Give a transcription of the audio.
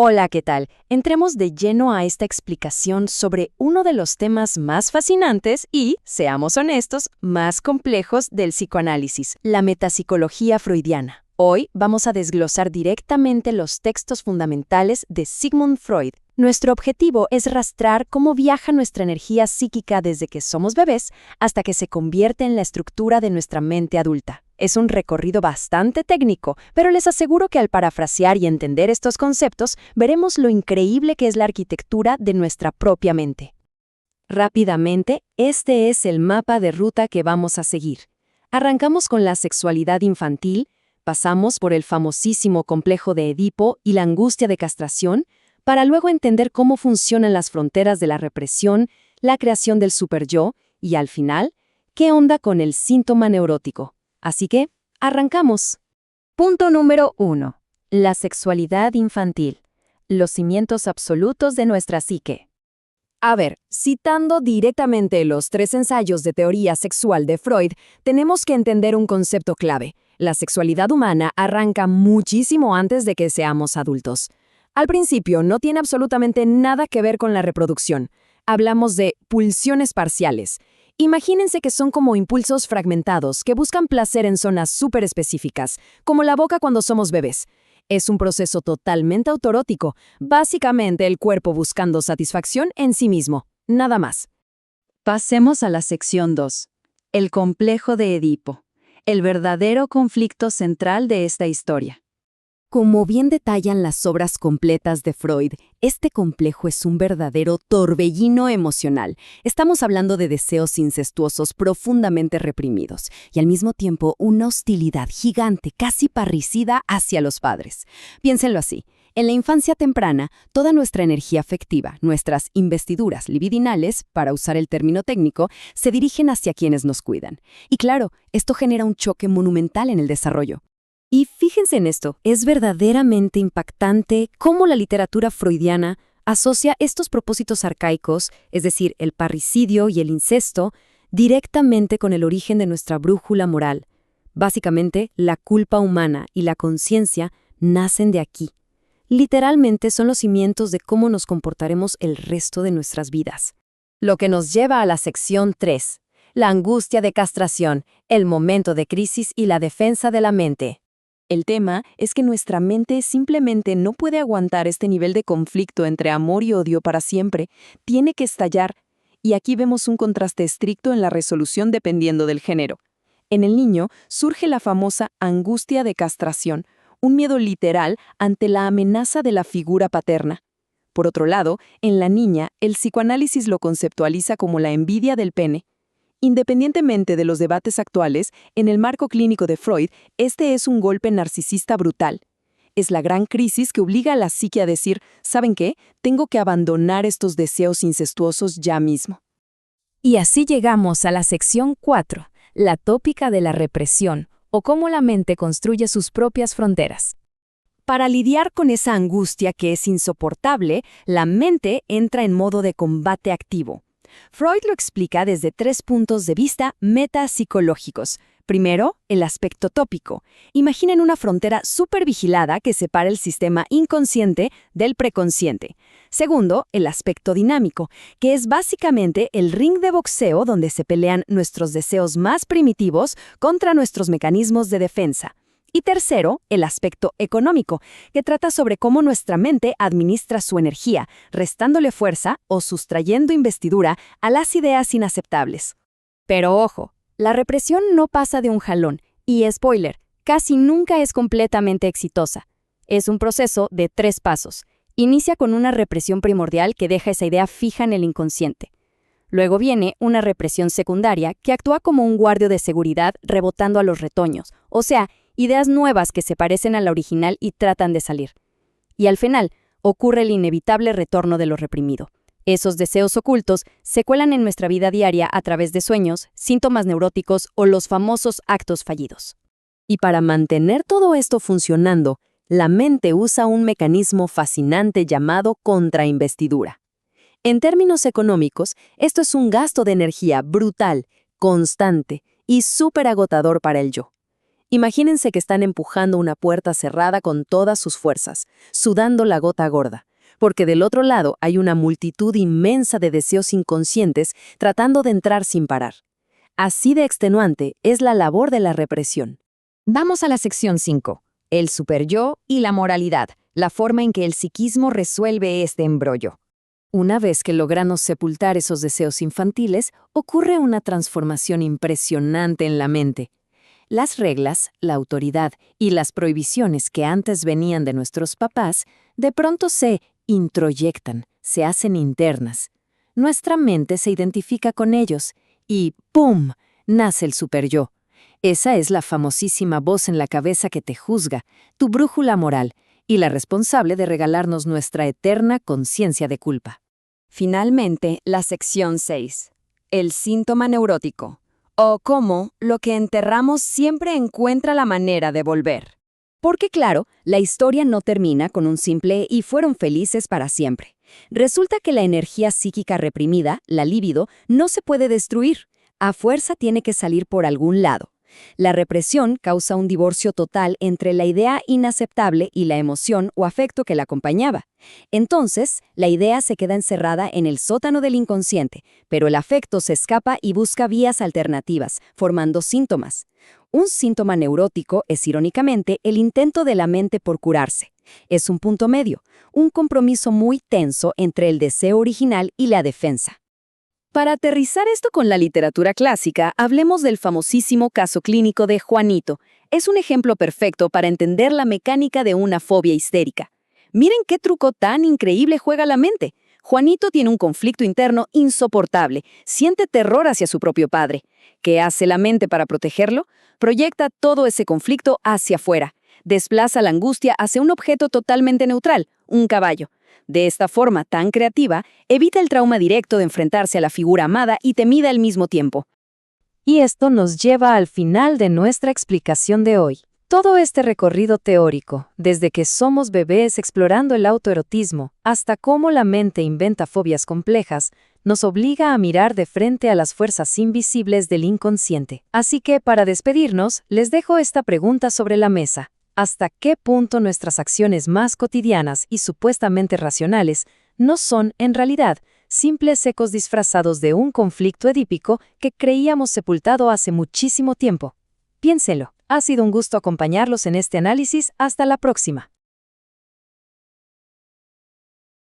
Hola, ¿qué tal? Entremos de lleno a esta explicación sobre uno de los temas más fascinantes y, seamos honestos, más complejos del psicoanálisis, la metapsicología freudiana. Hoy vamos a desglosar directamente los textos fundamentales de Sigmund Freud. Nuestro objetivo es rastrear cómo viaja nuestra energía psíquica desde que somos bebés hasta que se convierte en la estructura de nuestra mente adulta. Es un recorrido bastante técnico, pero les aseguro que al parafrasear y entender estos conceptos, veremos lo increíble que es la arquitectura de nuestra propia mente. Rápidamente, este es el mapa de ruta que vamos a seguir. Arrancamos con la sexualidad infantil, pasamos por el famosísimo complejo de Edipo y la angustia de castración, para luego entender cómo funcionan las fronteras de la represión, la creación del superyo y, al final, qué onda con el síntoma neurótico. Así que, arrancamos. Punto número 1. La sexualidad infantil. Los cimientos absolutos de nuestra psique. A ver, citando directamente los 3 ensayos de teoría sexual de Freud, tenemos que entender un concepto clave. La sexualidad humana arranca muchísimo antes de que seamos adultos. Al principio no tiene absolutamente nada que ver con la reproducción. Hablamos de pulsiones parciales. Imagínense que son como impulsos fragmentados que buscan placer en zonas súper específicas, como la boca cuando somos bebés. Es un proceso totalmente autorótico, básicamente el cuerpo buscando satisfacción en sí mismo, nada más. Pasemos a la sección 2. El complejo de Edipo, el verdadero conflicto central de esta historia. Como bien detallan las obras completas de Freud, este complejo es un verdadero torbellino emocional. Estamos hablando de deseos incestuosos profundamente reprimidos y al mismo tiempo una hostilidad gigante, casi parricida hacia los padres. Piénsenlo así. En la infancia temprana, toda nuestra energía afectiva, nuestras investiduras libidinales, para usar el término técnico, se dirigen hacia quienes nos cuidan. Y claro, esto genera un choque monumental en el desarrollo. Y fíjense en esto, es verdaderamente impactante cómo la literatura freudiana asocia estos propósitos arcaicos, es decir, el parricidio y el incesto, directamente con el origen de nuestra brújula moral. Básicamente, la culpa humana y la conciencia nacen de aquí. Literalmente son los cimientos de cómo nos comportaremos el resto de nuestras vidas. Lo que nos lleva a la sección 3, la angustia de castración, el momento de crisis y la defensa de la mente. El tema es que nuestra mente simplemente no puede aguantar este nivel de conflicto entre amor y odio para siempre, tiene que estallar, y aquí vemos un contraste estricto en la resolución dependiendo del género. En el niño surge la famosa angustia de castración, un miedo literal ante la amenaza de la figura paterna. Por otro lado, en la niña, el psicoanálisis lo conceptualiza como la envidia del pene. Independientemente de los debates actuales, en el marco clínico de Freud, este es un golpe narcisista brutal. Es la gran crisis que obliga a la psique a decir, ¿saben qué? Tengo que abandonar estos deseos incestuosos ya mismo. Y así llegamos a la sección 4, la tópica de la represión, o cómo la mente construye sus propias fronteras. Para lidiar con esa angustia que es insoportable, la mente entra en modo de combate activo. Freud lo explica desde 3 puntos de vista metapsicológicos. Primero, el aspecto tópico. Imaginen una frontera supervigilada que separa el sistema inconsciente del preconsciente. Segundo, el aspecto dinámico, que es básicamente el ring de boxeo donde se pelean nuestros deseos más primitivos contra nuestros mecanismos de defensa. Y tercero, el aspecto económico, que trata sobre cómo nuestra mente administra su energía, restándole fuerza o sustrayendo investidura a las ideas inaceptables. Pero ojo, la represión no pasa de un jalón, y spoiler, casi nunca es completamente exitosa. Es un proceso de 3 pasos. Inicia con una represión primordial que deja esa idea fija en el inconsciente. Luego viene una represión secundaria que actúa como un guardia de seguridad rebotando a los retoños, o sea, ideas nuevas que se parecen a la original y tratan de salir. Y al final, ocurre el inevitable retorno de lo reprimido. Esos deseos ocultos se cuelan en nuestra vida diaria a través de sueños, síntomas neuróticos o los famosos actos fallidos. Y para mantener todo esto funcionando, la mente usa un mecanismo fascinante llamado contrainvestidura. En términos económicos, esto es un gasto de energía brutal, constante y súper agotador para el yo. Imagínense que están empujando una puerta cerrada con todas sus fuerzas, sudando la gota gorda, porque del otro lado hay una multitud inmensa de deseos inconscientes tratando de entrar sin parar. Así de extenuante es la labor de la represión. Vamos a la sección 5, el superyo y la moralidad, la forma en que el psiquismo resuelve este embrollo. Una vez que logramos sepultar esos deseos infantiles, ocurre una transformación impresionante en la mente. Las reglas, la autoridad y las prohibiciones que antes venían de nuestros papás, de pronto se introyectan, se hacen internas. Nuestra mente se identifica con ellos y ¡pum!, nace el superyo. Esa es la famosísima voz en la cabeza que te juzga, tu brújula moral, y la responsable de regalarnos nuestra eterna conciencia de culpa. Finalmente, la sección 6, el síntoma neurótico, o cómo lo que enterramos siempre encuentra la manera de volver. Porque claro, la historia no termina con un simple "y fueron felices para siempre". Resulta que la energía psíquica reprimida, la libido, no se puede destruir. A fuerza tiene que salir por algún lado. La represión causa un divorcio total entre la idea inaceptable y la emoción o afecto que la acompañaba. Entonces, la idea se queda encerrada en el sótano del inconsciente, pero el afecto se escapa y busca vías alternativas, formando síntomas. Un síntoma neurótico es, irónicamente, el intento de la mente por curarse. Es un punto medio, un compromiso muy tenso entre el deseo original y la defensa. Para aterrizar esto con la literatura clásica, hablemos del famosísimo caso clínico de Juanito. Es un ejemplo perfecto para entender la mecánica de una fobia histérica. Miren qué truco tan increíble juega la mente. Juanito tiene un conflicto interno insoportable, siente terror hacia su propio padre. ¿Qué hace la mente para protegerlo? Proyecta todo ese conflicto hacia afuera. Desplaza la angustia hacia un objeto totalmente neutral, un caballo. De esta forma tan creativa, evita el trauma directo de enfrentarse a la figura amada y temida al mismo tiempo. Y esto nos lleva al final de nuestra explicación de hoy. Todo este recorrido teórico, desde que somos bebés explorando el autoerotismo hasta cómo la mente inventa fobias complejas, nos obliga a mirar de frente a las fuerzas invisibles del inconsciente. Así que, para despedirnos, les dejo esta pregunta sobre la mesa. ¿Hasta qué punto nuestras acciones más cotidianas y supuestamente racionales no son, en realidad, simples ecos disfrazados de un conflicto edípico que creíamos sepultado hace muchísimo tiempo? Piénsenlo. Ha sido un gusto acompañarlos en este análisis. Hasta la próxima.